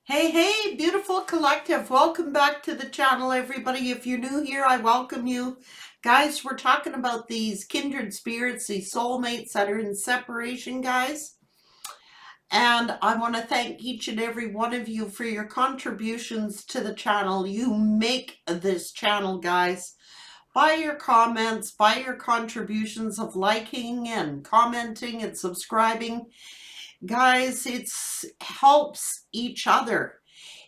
Hey, beautiful collective. Welcome back to the channel, everybody. If you're new here, I welcome you. Guys, we're talking about these kindred spirits, these soulmates that are in separation, guys. And I want to thank each and every one of you for your contributions to the channel. You make this channel, guys, by your comments, by your contributions of liking and commenting and subscribing. Guys, it helps each other.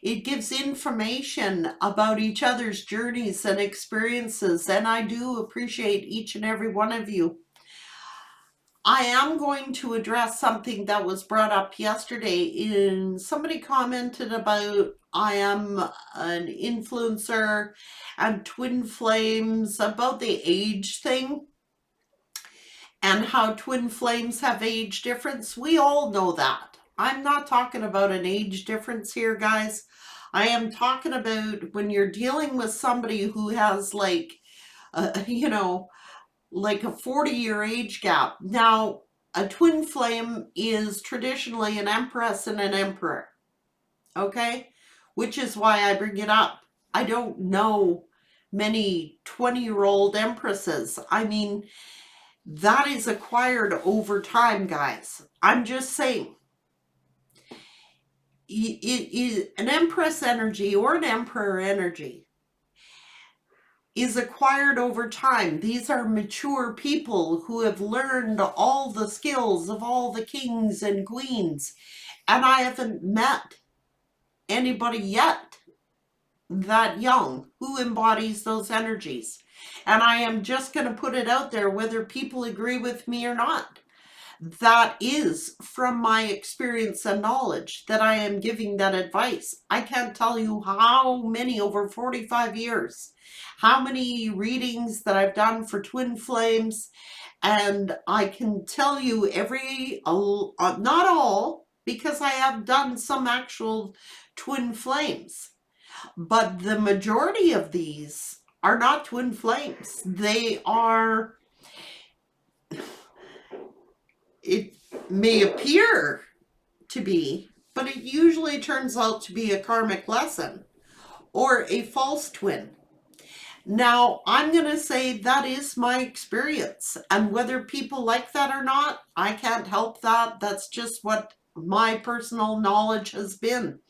It gives information about each other's journeys and experiences, and I do appreciate each and every one of you. I am going to address something that was brought up yesterday. Somebody commented about I am an influencer and twin flames, about the age thing and how twin flames have age difference. We all know that. I'm not talking about an age difference here, guys. I am talking about when you're dealing with somebody who has like a 40-year age gap. Now, a twin flame is traditionally an empress and an emperor, okay? Which is why I bring it up. I don't know many 20-year-old empresses. I mean, that is acquired over time, guys. I'm just saying. An empress energy or an emperor energy is acquired over time. These are mature people who have learned all the skills of all the kings and queens. And I haven't met anybody yet that young who embodies those energies. And I am just going to put it out there, whether people agree with me or not. That is from my experience and knowledge that I am giving that advice. I can't tell you how many, over 45 years, how many readings that I've done for twin flames. And I can tell you not all, because I have done some actual twin flames, but the majority of these are not twin flames. They are, it may appear to be, but it usually turns out to be a karmic lesson or a false twin. Now, I'm going to say that is my experience, and whether people like that or not, I can't help that. That's just what my personal knowledge has been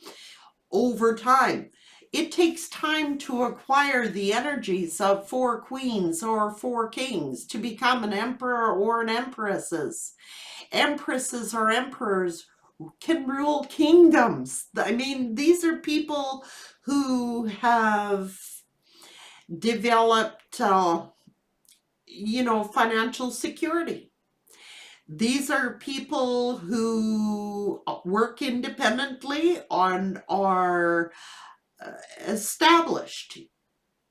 over time. It takes time to acquire the energies of 4 queens or 4 kings to become an emperor or an empresses. Empresses or emperors can rule kingdoms. I mean, these are people who have developed, financial security. These are people who work independently and are established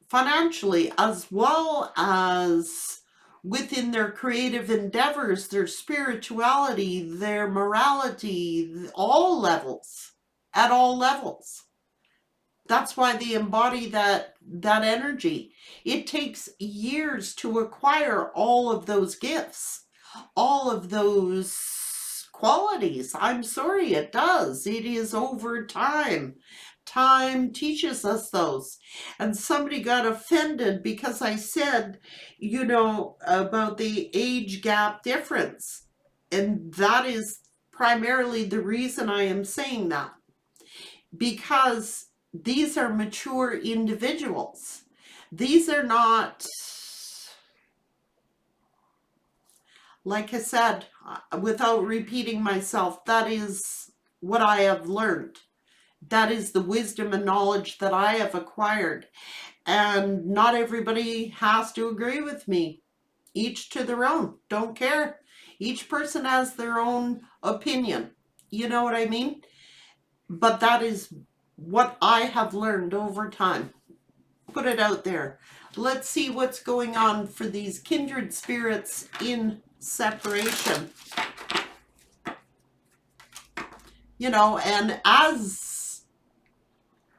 financially, as well as within their creative endeavors, their spirituality, their morality, all levels, at all levels. That's why they embody that energy. It takes years to acquire all of those gifts, all of those qualities. I'm sorry, it does. It is over time. Time teaches us those. And somebody got offended because I said, about the age gap difference. And that is primarily the reason I am saying that. Because these are mature individuals. These are not, like I said, without repeating myself, that is what I have learned. That is the wisdom and knowledge that I have acquired. And not everybody has to agree with me. Each to their own. Don't care. Each person has their own opinion. You know what I mean? But that is what I have learned over time. Put it out there. Let's see what's going on for these kindred spirits in separation. And as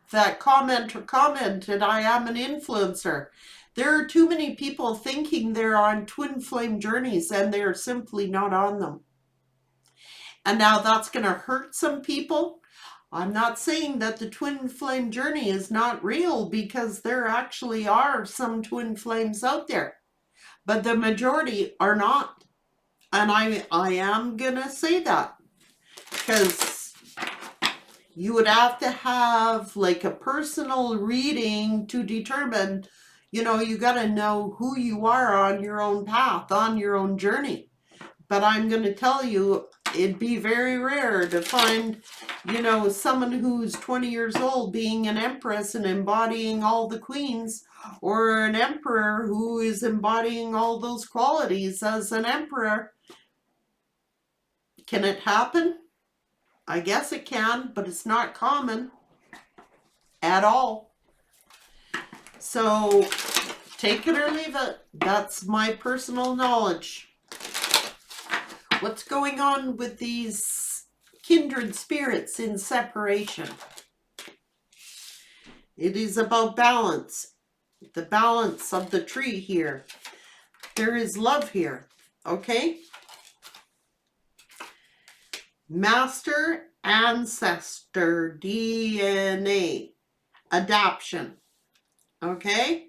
that commenter commented, I am an influencer. There are too many people thinking they're on twin flame journeys and they're simply not on them. And now that's going to hurt some people. I'm not saying that the twin flame journey is not real, because there actually are some twin flames out there, but the majority are not. And I am gonna say that, because you would have to have like a personal reading to determine, you got to know who you are on your own path, on your own journey. But I'm going to tell you, it'd be very rare to find, someone who's 20 years old being an empress and embodying all the queens, or an emperor who is embodying all those qualities as an emperor. Can it happen? I guess it can, but it's not common at all. So take it or leave it. That's my personal knowledge. What's going on with these kindred spirits in separation? It is about balance. The balance of the tree here. There is love here. Okay? Master ancestor DNA adoption. Okay?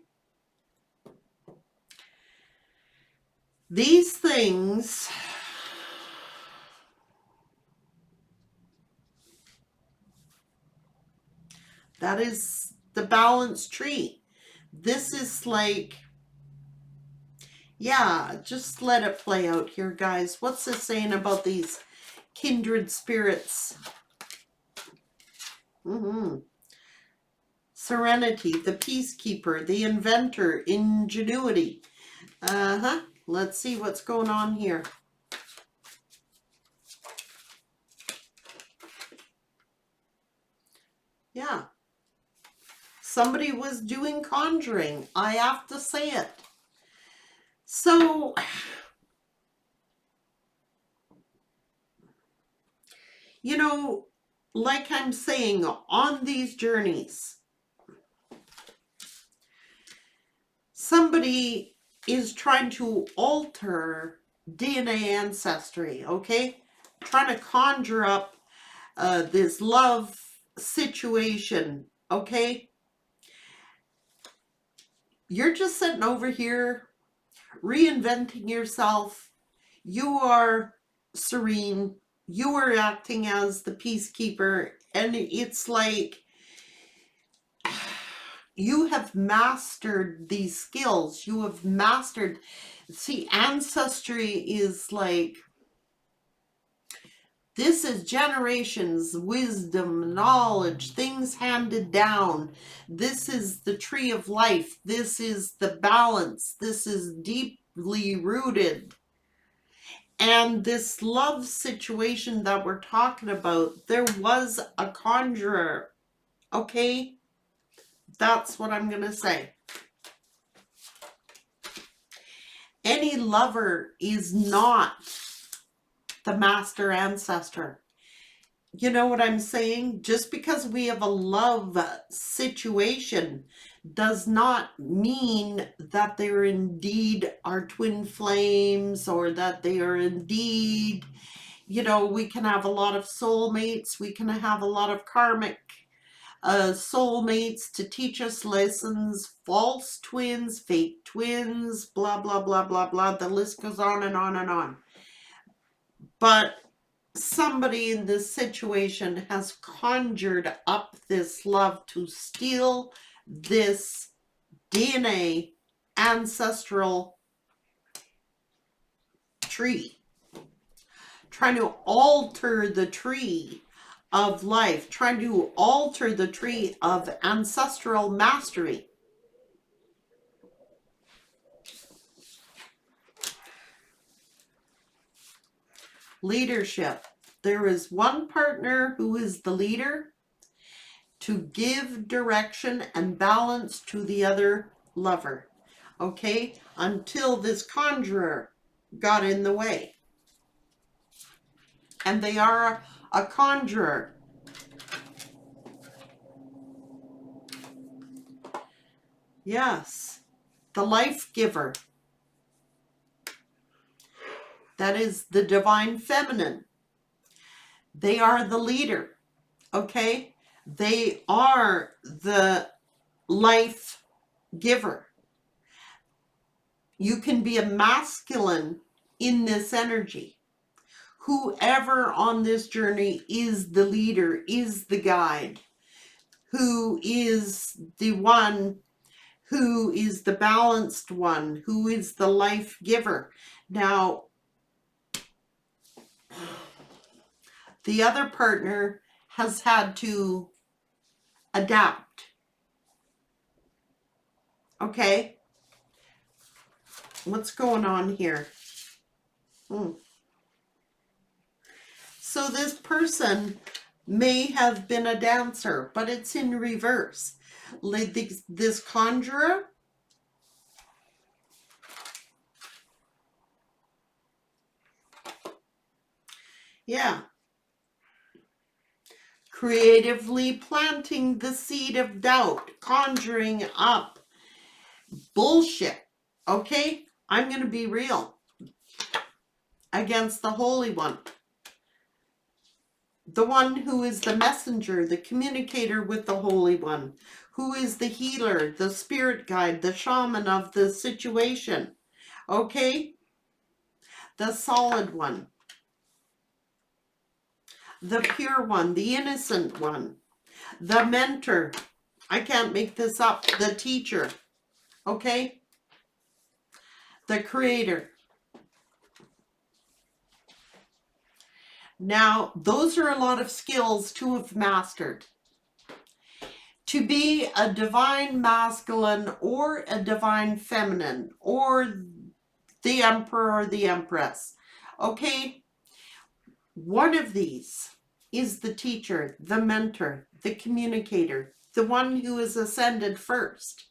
These things that is the balanced tree. This is like, yeah, just let it play out here, guys. What's this saying about these kindred spirits? Serenity, the peacekeeper, the inventor, ingenuity. Let's see what's going on here. Yeah. Somebody was doing conjuring. I have to say it. So, like I'm saying, on these journeys, somebody is trying to alter DNA ancestry, okay? Trying to conjure up this love situation, okay? You're just sitting over here reinventing yourself. You are serene. You are acting as the peacekeeper. And it's like you have mastered these skills. You have mastered. See, ancestry is like, this is generations, wisdom, knowledge, things handed down. This is the tree of life. This is the balance. This is deeply rooted. And this love situation that we're talking about, there was a conjurer. Okay? That's what I'm going to say. Any lover is not the master ancestor. You know what I'm saying? Just because we have a love situation does not mean that they're indeed our twin flames, or that they are indeed, we can have a lot of soulmates. We can have a lot of karmic soulmates to teach us lessons, false twins, fake twins, blah, blah, blah, blah, blah. The list goes on and on and on. But somebody in this situation has conjured up this love to steal this DNA ancestral tree, trying to alter the tree of life, trying to alter the tree of ancestral mastery. Leadership. There is one partner who is the leader to give direction and balance to the other lover. Okay? Until this conjurer got in the way. And they are a conjurer. Yes. The life giver. That is the divine feminine. They are the leader. Okay? They are the life giver. You can be a masculine in this energy. Whoever on this journey is the leader, is the guide, who is the one, who is the balanced one, who is the life giver. Now, the other partner has had to adapt. Okay? What's going on here? So this person may have been a dancer, but it's in reverse. Like this conjurer, yeah, creatively planting the seed of doubt, conjuring up bullshit. Okay? I'm going to be real against the Holy One. The one who is the messenger, the communicator with the Holy One, who is the healer, the spirit guide, the shaman of the situation. Okay? The solid one, the pure one, the innocent one, the mentor. I can't make this up. The teacher. Okay? The creator. Now, those are a lot of skills to have mastered. To be a divine masculine or a divine feminine or the emperor or the empress. Okay? One of these is the teacher, the mentor, the communicator, the one who is ascended first.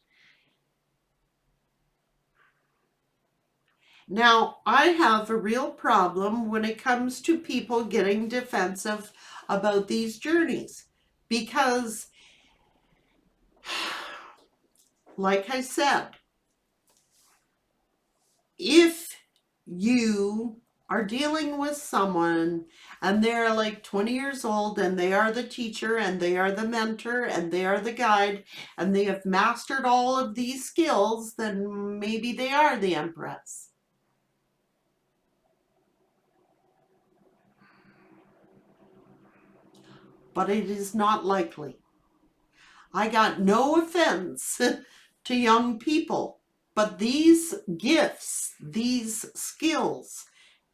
Now, I have a real problem when it comes to people getting defensive about these journeys because, like I said, if you are dealing with someone and they're like 20 years old and they are the teacher and they are the mentor and they are the guide and they have mastered all of these skills, then maybe they are the Empress. But it is not likely. I got no offense to young people, but these gifts, these skills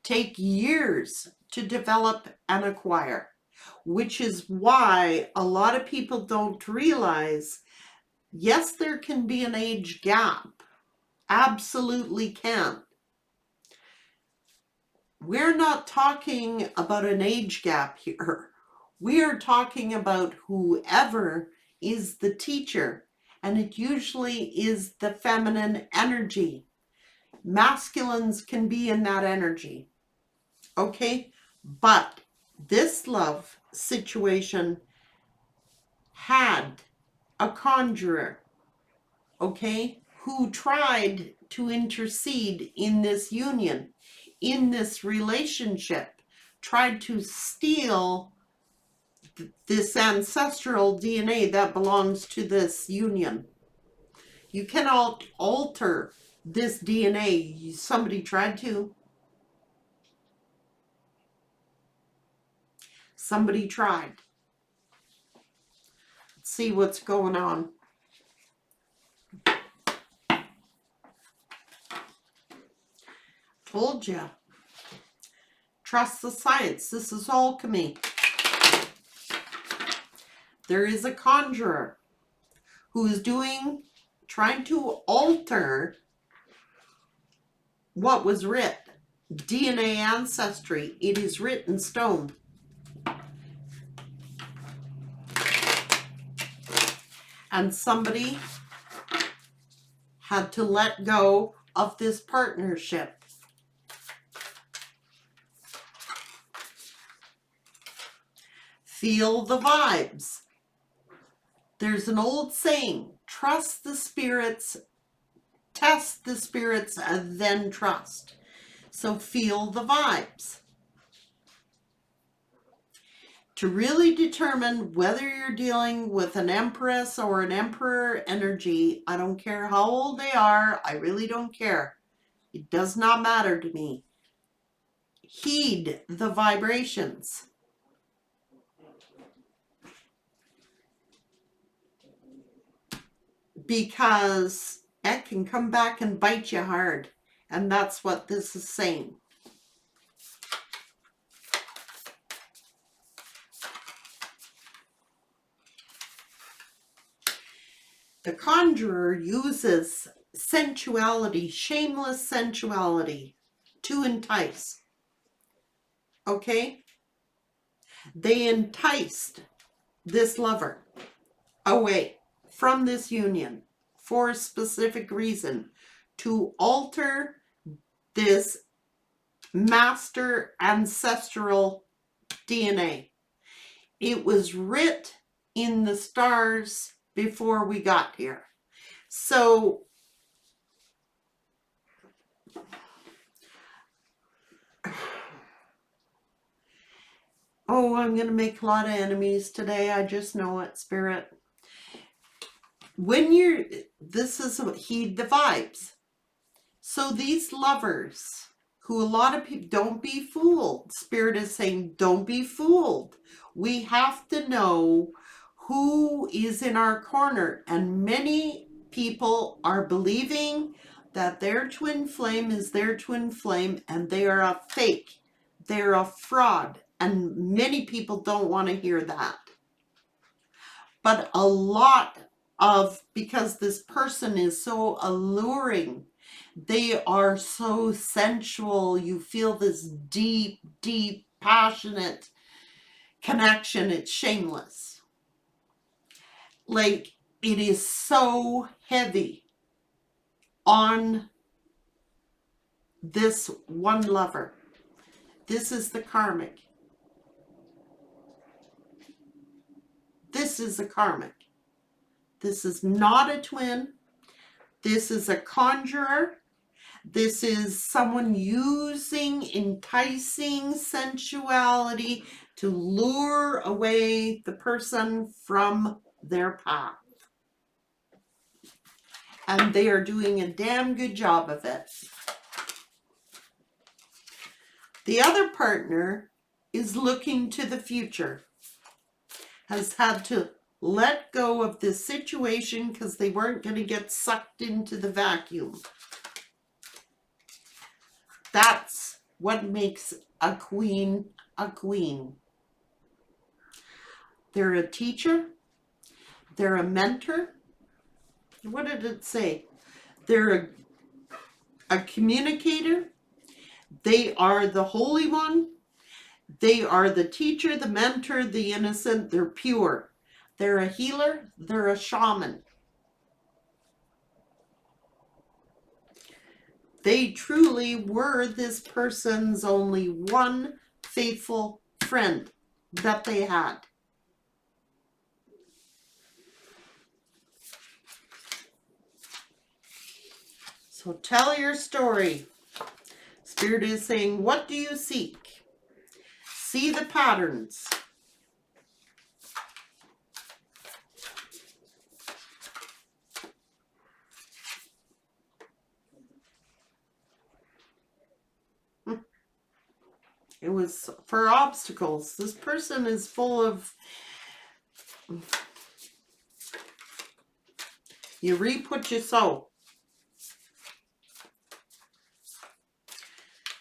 take years to develop and acquire, which is why a lot of people don't realize, yes, there can be an age gap. Absolutely can. We're not talking about an age gap here. We are talking about whoever is the teacher, and it usually is the feminine energy. Masculines can be in that energy. Okay? But this love situation had a conjurer, okay, who tried to intercede in this union, in this relationship, tried to steal this ancestral DNA that belongs to this union. You cannot alter this DNA. Somebody tried to. Somebody tried. Let's see what's going on. Told you. Trust the science. This is alchemy. There is a conjurer who is trying to alter what was writ. DNA ancestry. It is writ in stone. And somebody had to let go of this partnership. Feel the vibes. There's an old saying, trust the spirits, test the spirits, and then trust. So feel the vibes. to really determine whether you're dealing with an Empress or an Emperor energy. I don't care how old they are. I really don't care. It does not matter to me. Heed the vibrations. Because it can come back and bite you hard. And that's what this is saying. The conjurer uses sensuality, shameless sensuality, to entice. Okay? They enticed this lover away from this union for a specific reason, to alter this master ancestral DNA. It was writ in the stars before we got here. So oh, I'm going to make a lot of enemies today. I just know it, Spirit. When you're, this is, heed the vibes. So these lovers, who a lot of people, don't be fooled. Spirit is saying, don't be fooled. We have to know who is in our corner. And many people are believing that their twin flame is their twin flame, and they are a fake. They're a fraud. And many people don't want to hear that. But a lot of, because this person is so alluring, they are so sensual, you feel this deep, deep, passionate connection. It's shameless. Like, it is so heavy on this one lover. This is the karmic. This is a karmic. This is not a twin. This is a conjurer. This is someone using enticing sensuality to lure away the person from their path. And they are doing a damn good job of it. The other partner is looking to the future, has had to let go of this situation because they weren't going to get sucked into the vacuum. That's what makes a queen a queen. They're a teacher. They're a mentor. What did it say? They're a communicator. They are the Holy One. They are the teacher, the mentor, the innocent. They're pure. They're a healer. They're a shaman. They truly were this person's only one faithful friend that they had. So tell your story. Spirit is saying, what do you seek? See the patterns. It was for obstacles. This person is full of, you reap what you sow.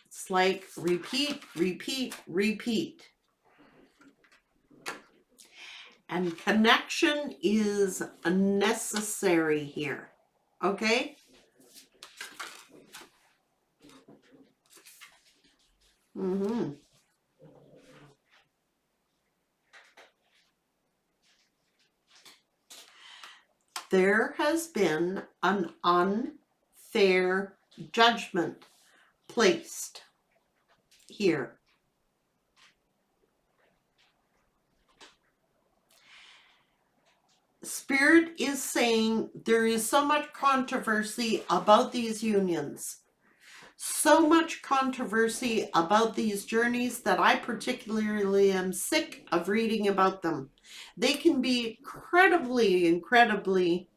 It's like repeat, repeat, repeat. And connection is necessary here. Okay? There has been an unfair judgment placed here. Spirit is saying there is so much controversy about these unions. So much controversy about these journeys that I particularly am sick of reading about them. They can be incredibly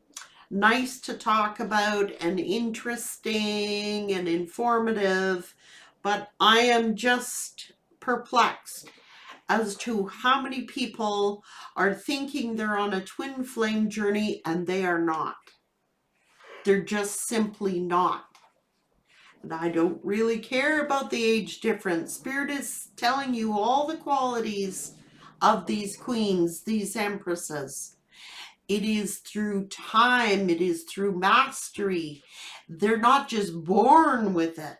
nice to talk about and interesting and informative, but I am just perplexed as to how many people are thinking they're on a twin flame journey and they are not. They're just simply not. And I don't really care about the age difference. Spirit is telling you all the qualities of these queens, these empresses. It is through time, it is through mastery. They're not just born with it.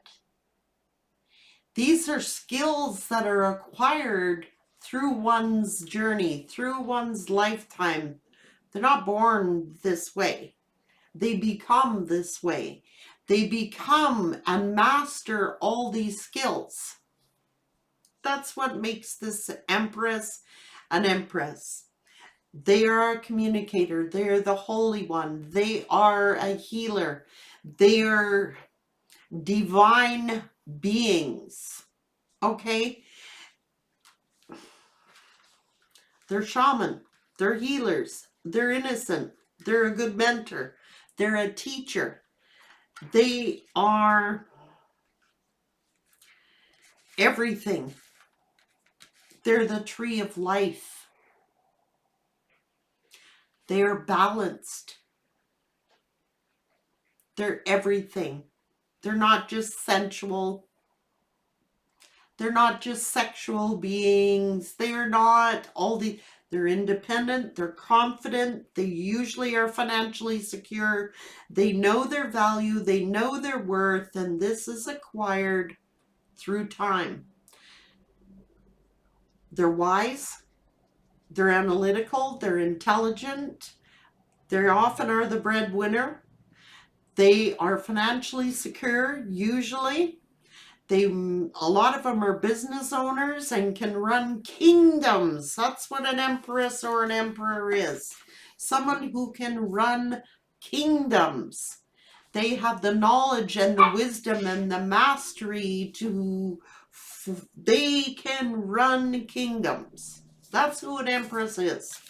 These are skills that are acquired through one's journey, through one's lifetime. They're not born this way. They become this way. They become and master all these skills. That's what makes this Empress an Empress. They are a communicator. They are the Holy One. They are a healer. They are divine beings. Okay? They're shaman. They're healers. They're innocent. They're a good mentor. They're a teacher. They are everything. They're the tree of life. They are balanced. They're everything. They're not just sensual. They're not just sexual beings. They're not all the... They're independent. They're confident. They usually are financially secure. They know their value. They know their worth. And this is acquired through time. They're wise. They're analytical. They're intelligent. They often are the breadwinner. They are financially secure, usually. A lot of them are business owners and can run kingdoms. That's what an empress or an emperor is. Someone who can run kingdoms. They have the knowledge and the wisdom and the mastery to... They can run kingdoms. That's who an empress is.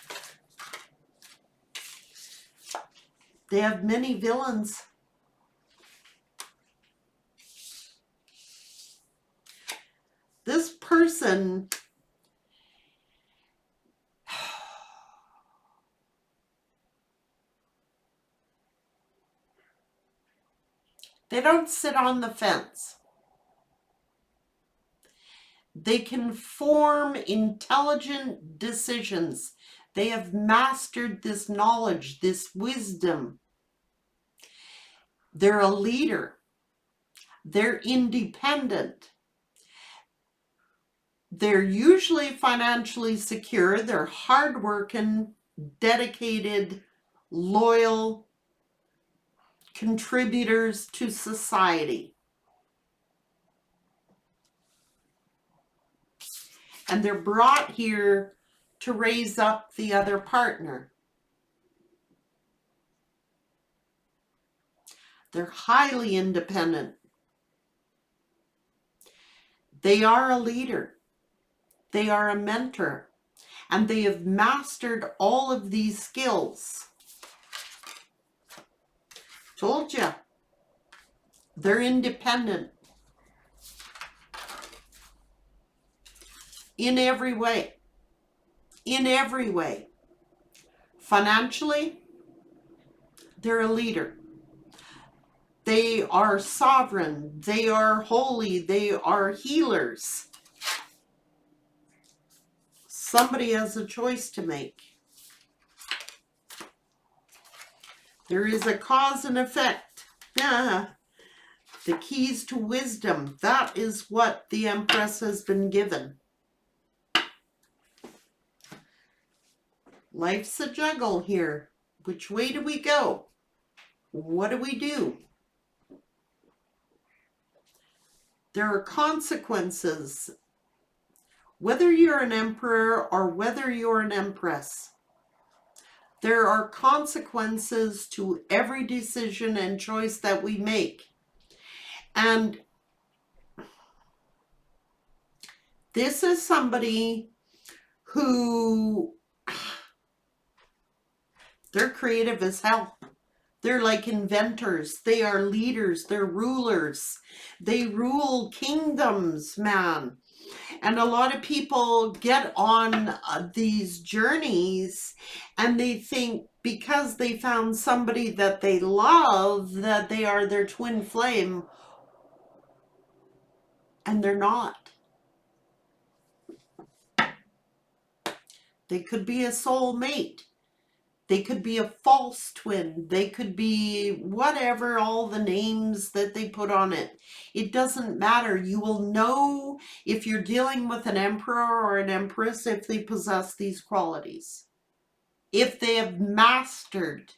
They have many villains. This person, they don't sit on the fence. They can form intelligent decisions. They have mastered this knowledge, this wisdom. They're a leader. They're independent. They're usually financially secure. They're hardworking, dedicated, loyal contributors to society. And they're brought here to raise up the other partner. They're highly independent. They are a leader. They are a mentor. And they have mastered all of these skills. Told you. They're independent. In every way. In every way. Financially, they're a leader. They are sovereign. They are holy. They are healers. Somebody has a choice to make. There is a cause and effect. Yeah. The keys to wisdom. That is what the Empress has been given. Life's a juggle here. Which way do we go? What do we do? There are consequences. Whether you're an emperor or whether you're an empress, there are consequences to every decision and choice that we make. And This is somebody who, they're creative as hell. They're like inventors. They are leaders. They're rulers. They rule kingdoms, man. And a lot of people get on these journeys and they think because they found somebody that they love that they are their twin flame, and they're not. They could be a soulmate. They could be a false twin. They could be whatever, all the names that they put on it. It doesn't matter. You will know if you're dealing with an emperor or an empress if they possess these qualities. If they have mastered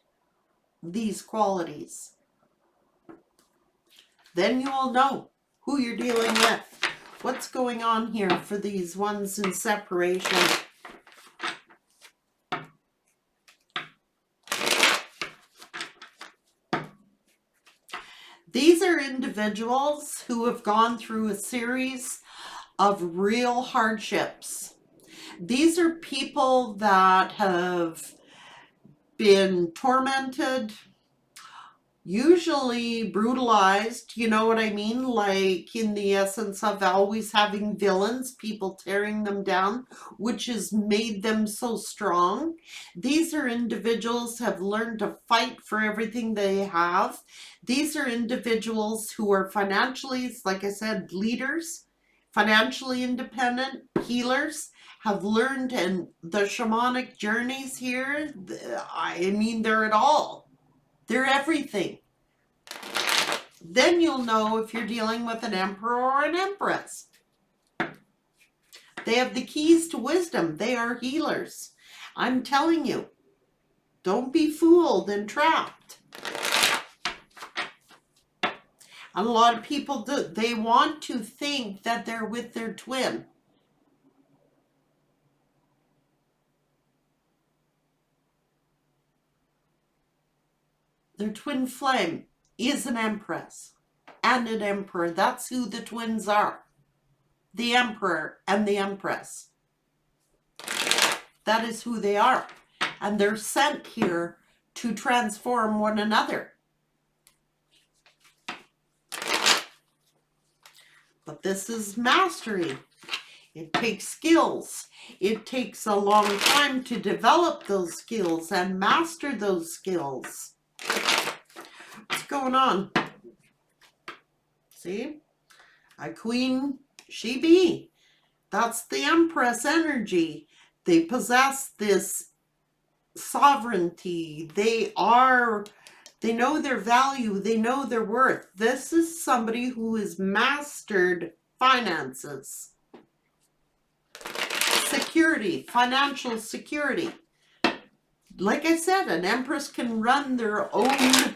these qualities, then you will know who you're dealing with. What's going on here for these ones in separation? These are individuals who have gone through a series of real hardships. These are people that have been tormented, usually brutalized, you know what I mean? Like in the essence of always having villains, people tearing them down, which has made them so strong. These are individuals have learned to fight for everything they have. These are individuals who are financially, like I said, leaders, financially independent, healers, have learned, and the shamanic journeys here, I mean, they're it all. They're everything. Then you'll know if you're dealing with an emperor or an empress. They have the keys to wisdom. They are healers. I'm telling you, don't be fooled and trapped. And a lot of people do. They want to think that they're with their twin. Their twin flame is an empress and an emperor. That's who the twins are. The emperor and the empress. That is who they are. And they're sent here to transform one another. But this is mastery. It takes skills. It takes a long time to develop those skills and master those skills. What's going on? See? A queen, she be. That's the empress energy. They possess this sovereignty. They know their value. They know their worth. This is somebody who has mastered finances. Security, financial security. Like I said, an empress can run their own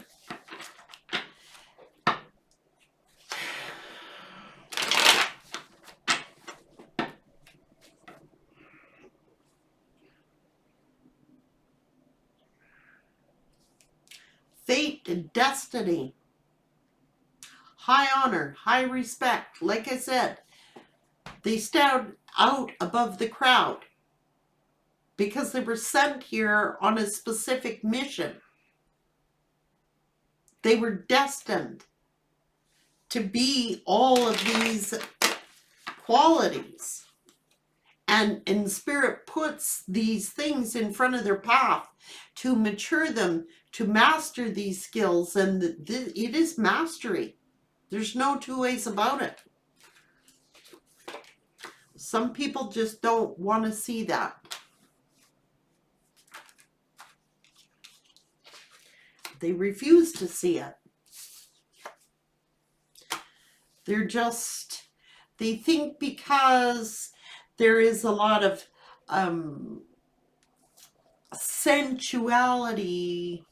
fate and destiny. High honor, high respect. Like I said, they stand out above the crowd because they were sent here on a specific mission. They were destined to be all of these qualities. And Spirit puts these things in front of their path to mature them, to master these skills. And it is mastery. There's no two ways about it. Some people just don't want to see that. They refuse to see it. They're just, they think because there is a lot of sensuality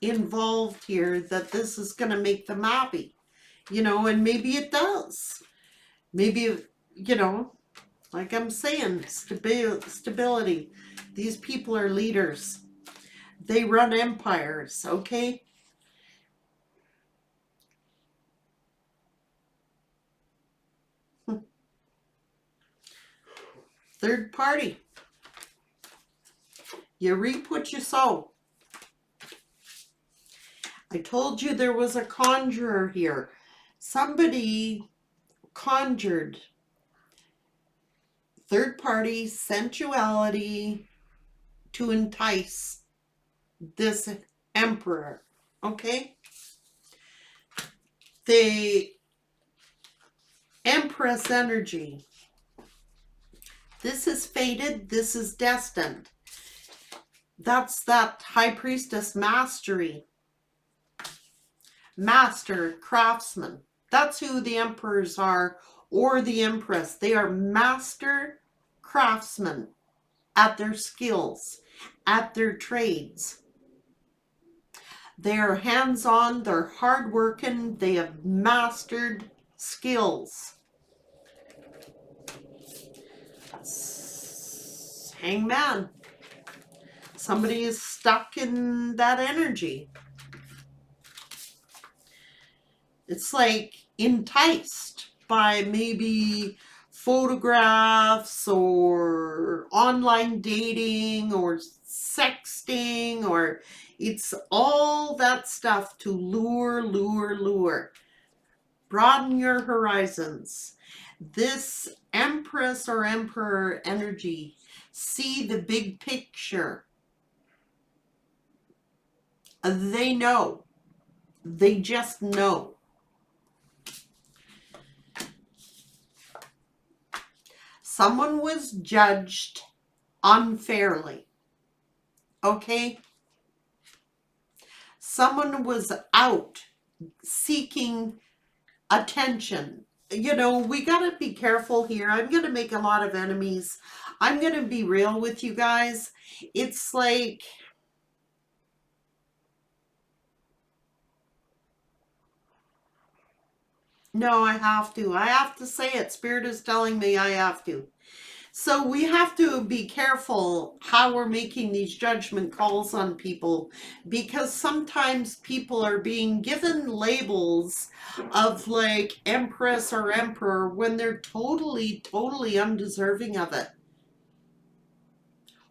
involved here that this is going to make them happy. You know, and maybe it does. Maybe, you know, like I'm saying, stability. These people are leaders. They run empires, okay? Third party. You reap what you sow. I told you there was a conjurer here. Somebody conjured third party sensuality to entice this emperor. Okay? The Empress energy. This is fated. This is destined. That's that high priestess mastery. Master craftsman. That's who the emperors are, or the empress. They are master craftsmen at their skills, at their trades. They're hands-on, they're hardworking, they have mastered skills. Hangman. Somebody is stuck in that energy. It's like enticed by maybe photographs or online dating or sexting, or it's all that stuff to lure. Broaden your horizons. This Empress or Emperor energy, see the big picture. They know. They just know. Someone was judged unfairly. Okay? Someone was out seeking attention. You know, we got to be careful here. I'm going to make a lot of enemies. I'm going to be real with you guys. It's like, no, I have to. I have to say it. Spirit is telling me I have to. So we have to be careful how we're making these judgment calls on people, because sometimes people are being given labels of like Empress or Emperor when they're totally undeserving of it.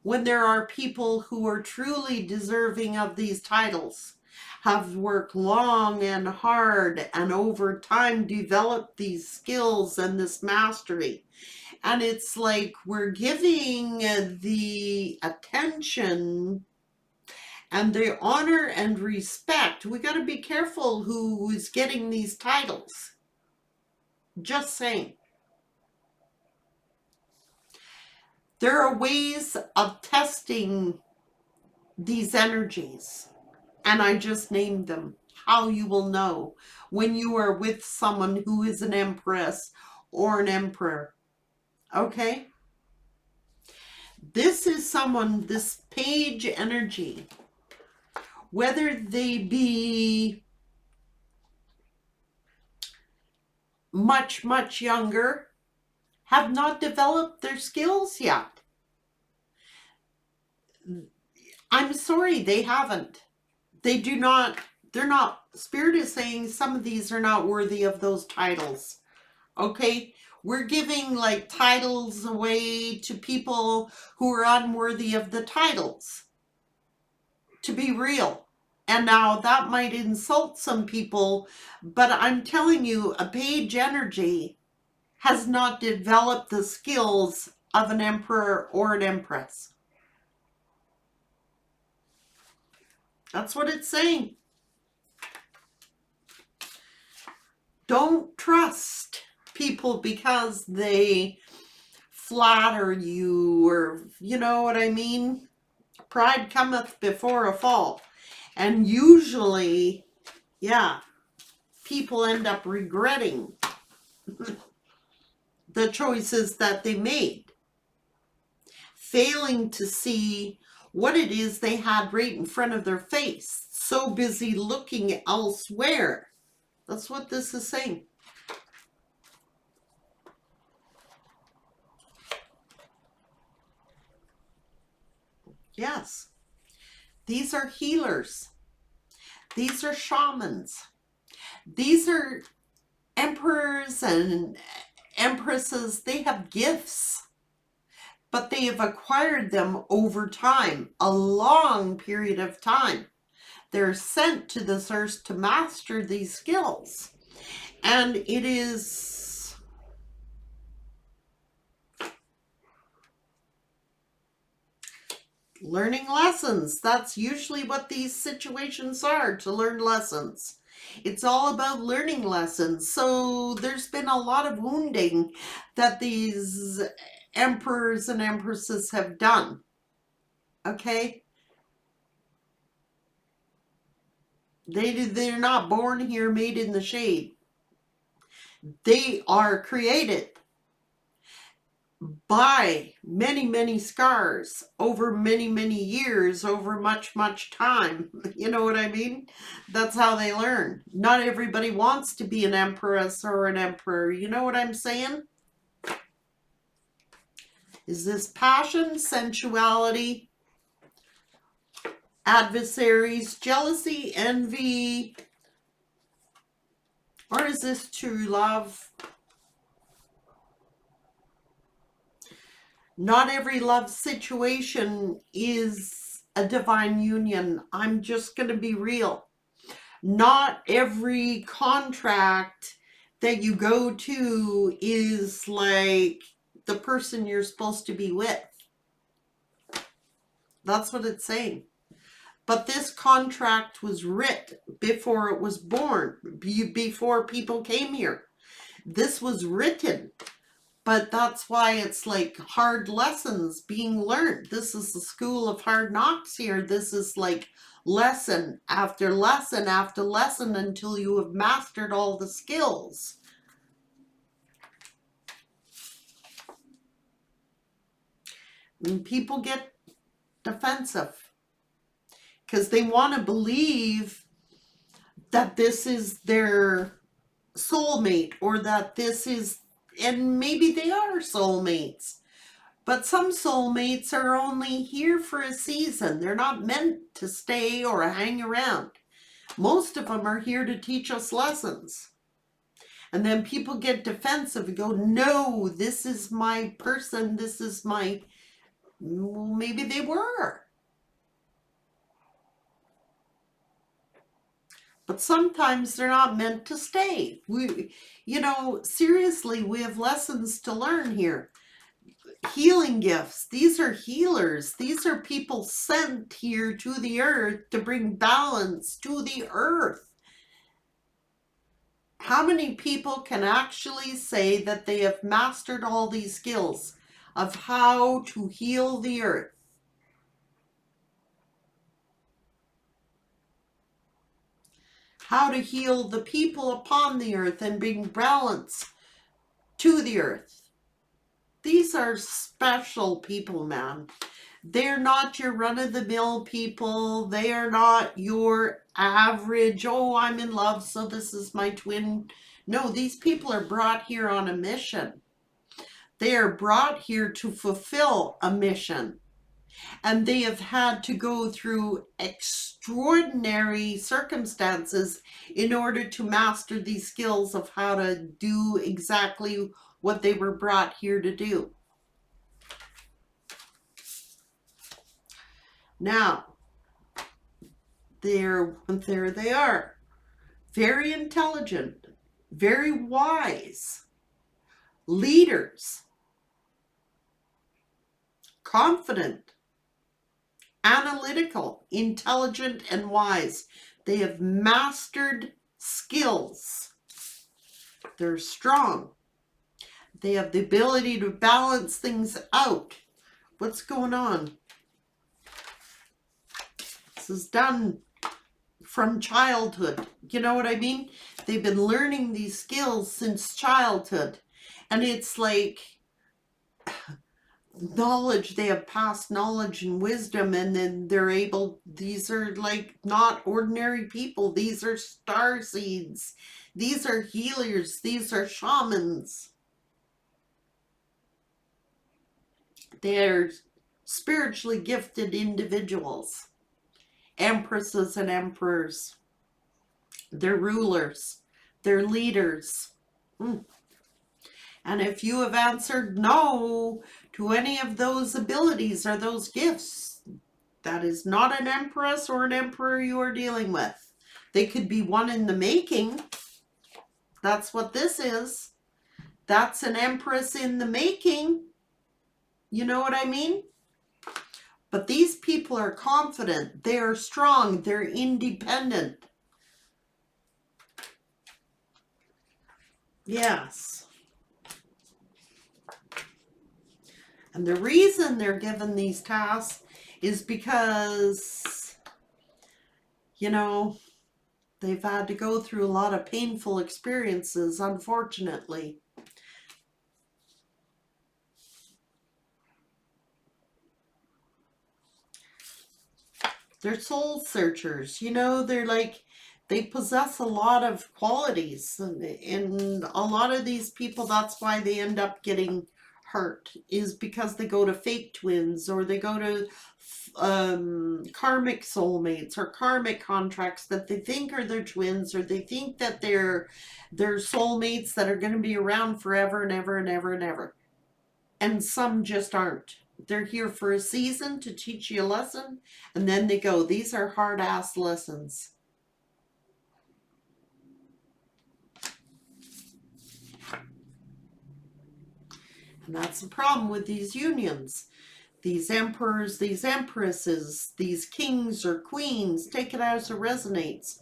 When there are people who are truly deserving of these titles, have worked long and hard and over time developed these skills and this mastery. And it's like we're giving the attention and the honor and respect. We got to be careful who is getting these titles. Just saying. There are ways of testing these energies, and I just named them. How you will know when you are with someone who is an empress or an emperor. Okay? This is someone, this page energy, whether they be much younger, have not developed their skills yet. I'm sorry, they haven't. They do not, they're not, Spirit is saying some of these are not worthy of those titles. Okay? We're giving like titles away to people who are unworthy of the titles. To be real. And now that might insult some people, but I'm telling you, a page energy has not developed the skills of an emperor or an empress. That's what it's saying. Don't trust people because they flatter you, or you know what I mean? Pride cometh before a fall. And usually, yeah, people end up regretting the choices that they made, failing to see what it is they had right in front of their face, so busy looking elsewhere. That's what this is saying. Yes, these are healers. These are shamans. These are emperors and empresses. They have gifts. but they have acquired them over time, a long period of time. They're sent to this earth to master these skills. And it is learning lessons. That's usually what these situations are, to learn lessons. It's all about learning lessons. So there's been a lot of wounding that these emperors and empresses have done. Okay? They're not born here made in the shade. They are created by many, many scars over many, many years, over much, much time. You know what I mean? That's how they learn. Not everybody wants to be an empress or an emperor. You know what I'm saying? Is this passion, sensuality, adversaries, jealousy, envy, or is this true love? Not every love situation is a divine union. I'm just going to be real. Not every contract that you go to is like the person you're supposed to be with. That's what it's saying. But this contract was writ before it was born, before people came here. This was written. But that's why it's like hard lessons being learned. This is the school of hard knocks here. This is like lesson after lesson after lesson until you have mastered all the skills. And people get defensive because they want to believe that this is their soulmate, or that this is, and maybe they are soulmates. But some soulmates are only here for a season. They're not meant to stay or hang around. Most of them are here to teach us lessons. And then people get defensive and go, no, this is my person. This is my, well, maybe they were. But sometimes they're not meant to stay. Seriously, we have lessons to learn here. Healing gifts. These are healers. These are people sent here to the earth to bring balance to the earth. How many people can actually say that they have mastered all these skills of how to heal the earth? How to heal the people upon the earth and bring balance to the earth. These are special people, man. They're not your run-of-the-mill people. They are not your average, oh, I'm in love, so this is my twin. No, these people are brought here on a mission. They are brought here to fulfill a mission. And they have had to go through extraordinary circumstances in order to master these skills of how to do exactly what they were brought here to do. Now, there they are. Very intelligent, very wise, leaders, confident, analytical, intelligent, and wise. They have mastered skills. They're strong. They have the ability to balance things out. What's going on? This is done from childhood. You know what I mean? They've been learning these skills since childhood. And it's like knowledge. They have past knowledge and wisdom, and then they're able, these are like not ordinary people. These are star seeds. These are healers. These are shamans. They're spiritually gifted individuals. Empresses and emperors. They're rulers. They're leaders. And if you have answered no to any of those abilities or those gifts, that is not an Empress or an Emperor you are dealing with. They could be one in the making. That's what this is. That's an Empress in the making. You know what I mean? But these people are confident. They are strong. They're independent. Yes. And the reason they're given these tasks is because, you know, they've had to go through a lot of painful experiences, unfortunately. They're soul searchers. You know, they're like, they possess a lot of qualities. And a lot of these people, that's why they end up getting hurt, is because they go to fake twins, or they go to karmic soulmates or karmic contracts that they think are their twins, or they think that they're soulmates that are going to be around forever and ever and ever and ever. And some just aren't. They're here for a season to teach you a lesson, and then they go. These are hard-ass lessons. And that's the problem with these unions. These emperors, these empresses, these kings or queens, take it as it resonates.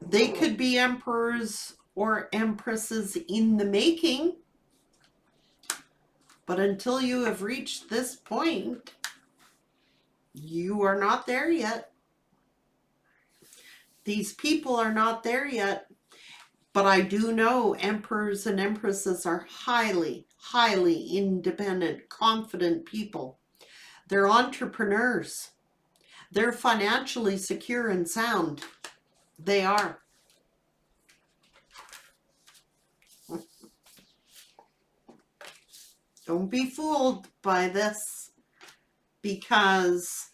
They could be emperors or empresses in the making. But until you have reached this point, you are not there yet. These people are not there yet. But I do know emperors and empresses are highly, highly independent, confident people. They're entrepreneurs. They're financially secure and sound. They are. Don't be fooled by this, because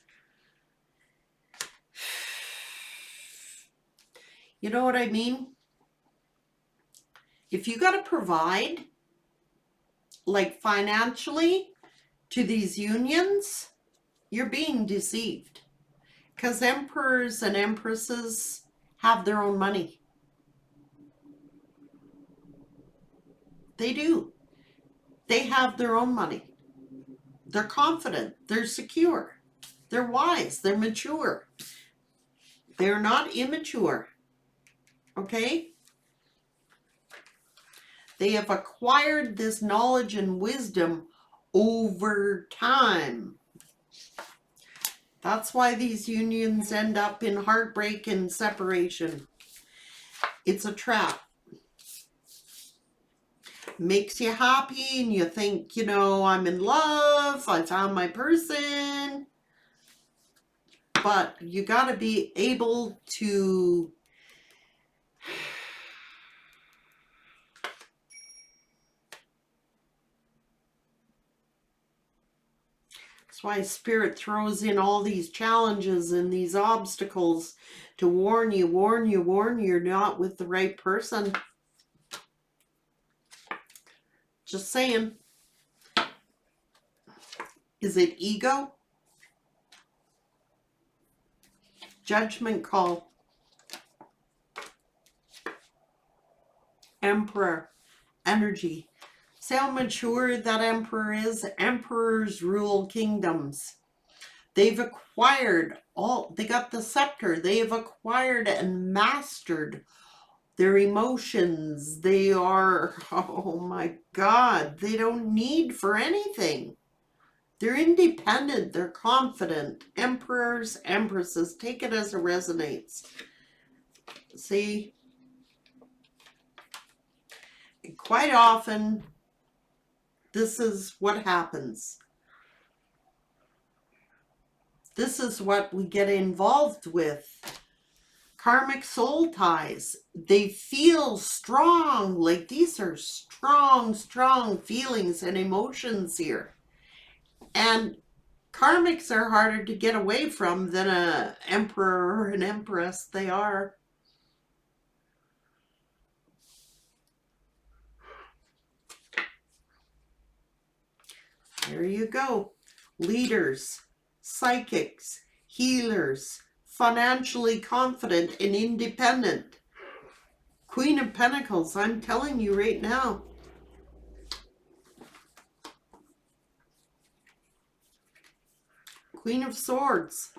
you know what I mean? If you got to provide, like financially, to these unions, you're being deceived. Because emperors and empresses have their own money. They do. They have their own money. They're confident. They're secure. They're wise. They're mature. They're not immature. Okay? They have acquired this knowledge and wisdom over time. That's why these unions end up in heartbreak and separation. It's a trap. Makes you happy and you think, you know, I'm in love, I found my person. But you got to be able to that's why Spirit throws in all these challenges and these obstacles to warn you, you're not with the right person. Just saying. Is it ego? Judgment call. Emperor. Energy. See how mature that emperor is? Emperors rule kingdoms. They've acquired all, they got the scepter. They have acquired and mastered their emotions. They are, oh my God, they don't need for anything. They're independent. They're confident. Emperors, empresses, take it as it resonates. See? Quite often, this is what happens. This is what we get involved with. Karmic soul ties. They feel strong. Like these are strong, strong feelings and emotions here. And karmics are harder to get away from than an emperor or an empress. They are. There you go. Leaders, psychics, healers, financially confident and independent. Queen of Pentacles, I'm telling you right now. Queen of Swords.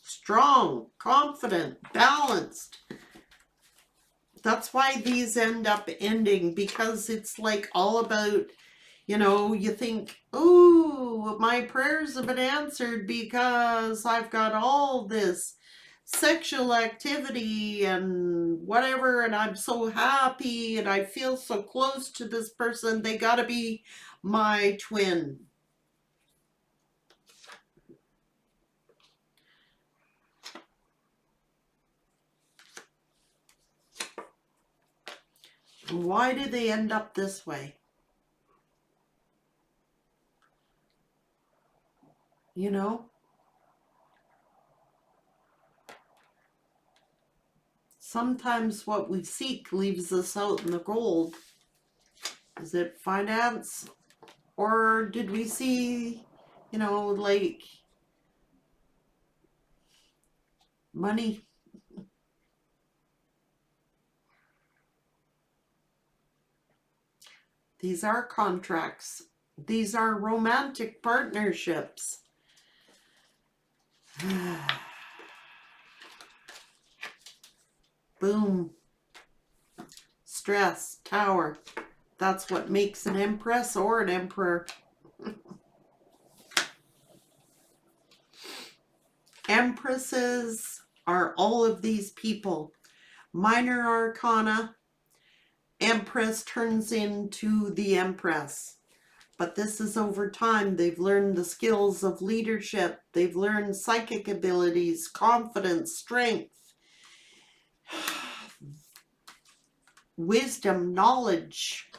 Strong, confident, balanced. That's why these end up ending, because it's like all about, you know, you think, oh, my prayers have been answered because I've got all this sexual activity and whatever, and I'm so happy and I feel so close to this person. They gotta be my twin. Why do they end up this way? You know? Sometimes what we seek leaves us out in the cold. Is it finance? Or did we see, you know, like money? These are contracts. These are romantic partnerships. Boom. Stress, Tower. That's what makes an Empress or an Emperor. Empresses are all of these people. Minor Arcana, Empress turns into the Empress. But this is over time. They've learned the skills of leadership. They've learned psychic abilities, confidence, strength, wisdom, knowledge,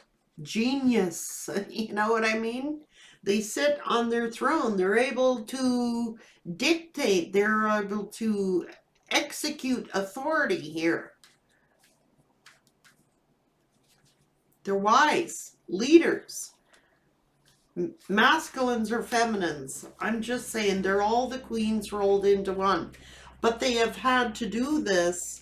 genius. You know what I mean? They sit on their throne. They're able to dictate. They're able to execute authority here. They're wise leaders. Masculines or feminines. I'm just saying they're all the queens rolled into one. But they have had to do this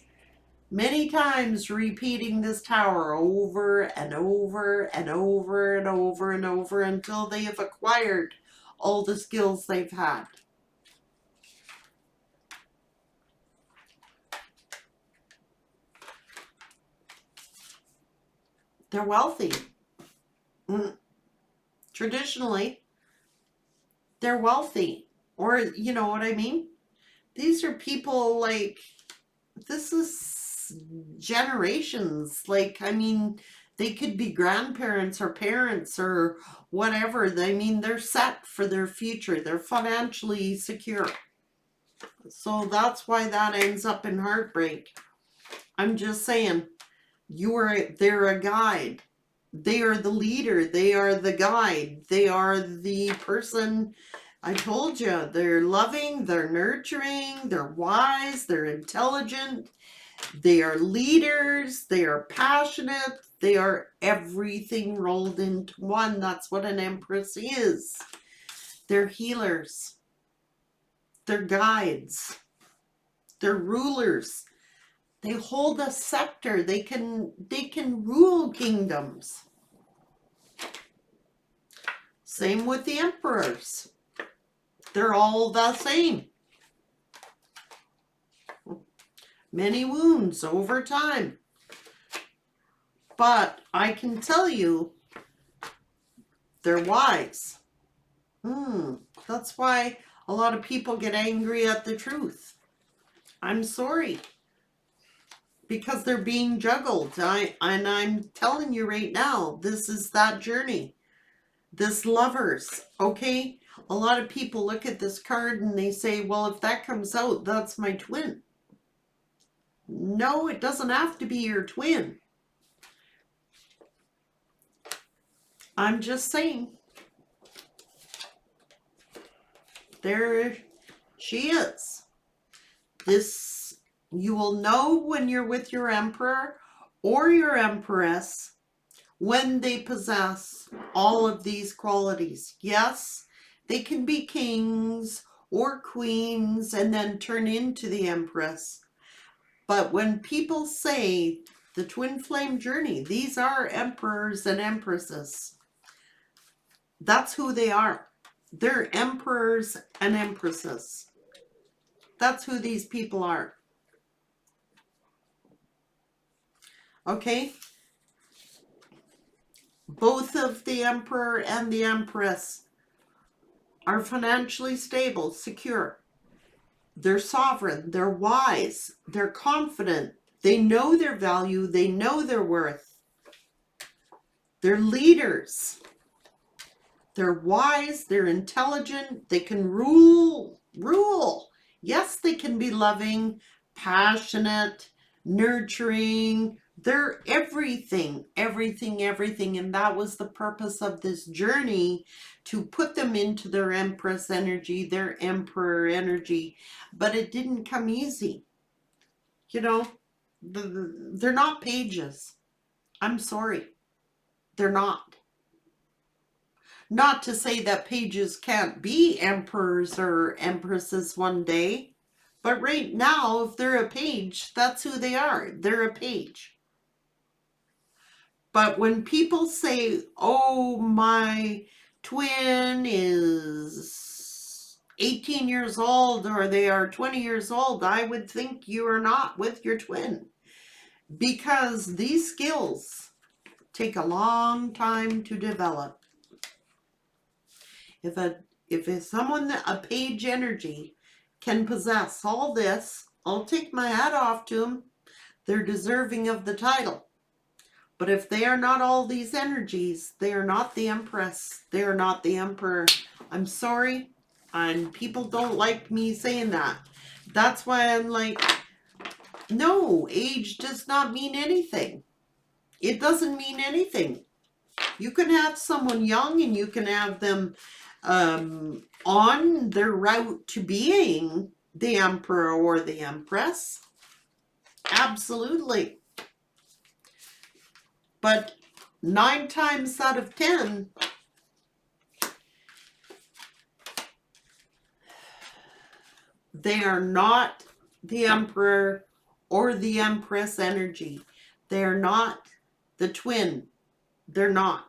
many times, repeating this tower over and over and over and over and over until they have acquired all the skills they've had. They're wealthy. Traditionally, they're wealthy. Or, you know what I mean? These are people like, this is generations. Like, I mean, they could be grandparents or parents or whatever. I mean, they're set for their future. They're financially secure. So that's why that ends up in heartbreak. I'm just saying, they're a guide. They are the leader. They are the guide. They are the person. I told you, they're loving, they're nurturing, they're wise, they're intelligent, they are leaders, they are passionate, they are everything rolled into one. That's what an Empress is. They're healers. They're guides. They're rulers. They hold a scepter. They can rule kingdoms. Same with the emperors. They're all the same. Many wounds over time. But I can tell you, they're wise. That's why a lot of people get angry at the truth. I'm sorry. Because they're being juggled. And I'm telling you right now, this is that journey. This Lovers, okay? A lot of people look at this card and they say, well, if that comes out, that's my twin. No, it doesn't have to be your twin. I'm just saying. There she is. This, you will know when you're with your Emperor or your Empress when they possess all of these qualities. Yes, they can be kings or queens and then turn into the Empress. But when people say the twin flame journey, these are emperors and empresses. That's who they are. They're emperors and empresses. That's who these people are. Okay? Both of the emperor and the empress are financially stable, secure. They're sovereign. They're wise. They're confident. They know their value. They know their worth. They're leaders. They're wise. They're intelligent. They can rule. Yes, they can be loving, passionate, nurturing. They're everything. And that was the purpose of this journey, to put them into their Empress energy, their Emperor energy. But it didn't come easy. You know, they're not pages. I'm sorry. They're not. Not to say that pages can't be emperors or empresses one day. But right now, if they're a page, that's who they are. They're a page. But when people say, oh, my twin is 18 years old or they are 20 years old, I would think you are not with your twin. Because these skills take a long time to develop. If someone, a page energy, can possess all this, I'll take my hat off to them. They're deserving of the title. But if they are not all these energies, they are not the Empress. They are not the Emperor. I'm sorry. And people don't like me saying that. That's why I'm like, no, age does not mean anything. It doesn't mean anything. You can have someone young and you can have them on their route to being the Emperor or the Empress. Absolutely. But 9 times out of 10, they are not the Emperor or the Empress energy. They're not the twin. They're not.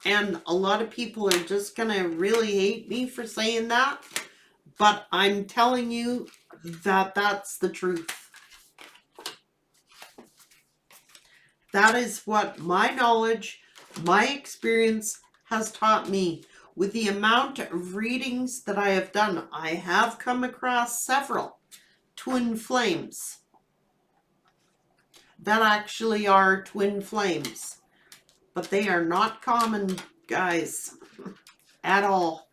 And a lot of people are just going to really hate me for saying that. But I'm telling you that that's the truth. That is what my knowledge, my experience has taught me. With the amount of readings that I have done, I have come across several twin flames that actually are twin flames. But they are not common, guys, at all.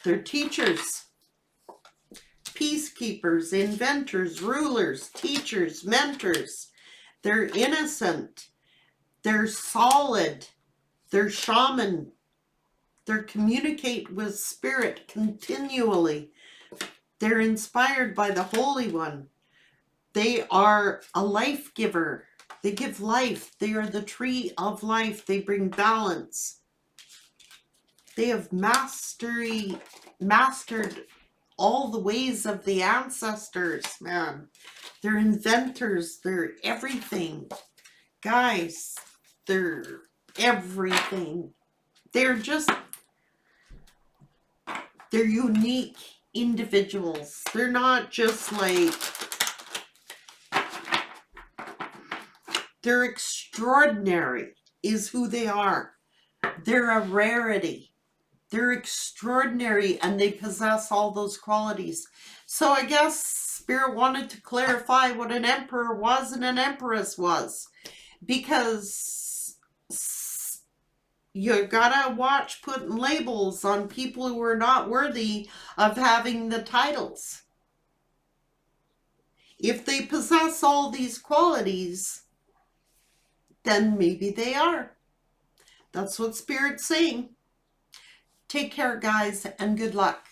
They're teachers, peacekeepers, inventors, rulers, teachers, mentors. They're innocent. They're solid. They're shaman. They communicate with spirit continually. They're inspired by the Holy One. They are a life giver. They give life. They are the tree of life. They bring balance. They have mastered all the ways of the ancestors, man. They're inventors. They're everything. Guys, they're everything. They're unique individuals. They're not just like, they're extraordinary is who they are. They're a rarity. They're extraordinary and they possess all those qualities. So I guess Spirit wanted to clarify what an emperor was and an empress was. Because you gotta watch putting labels on people who are not worthy of having the titles. If they possess all these qualities, then maybe they are. That's what Spirit's saying. Take care, guys, and good luck.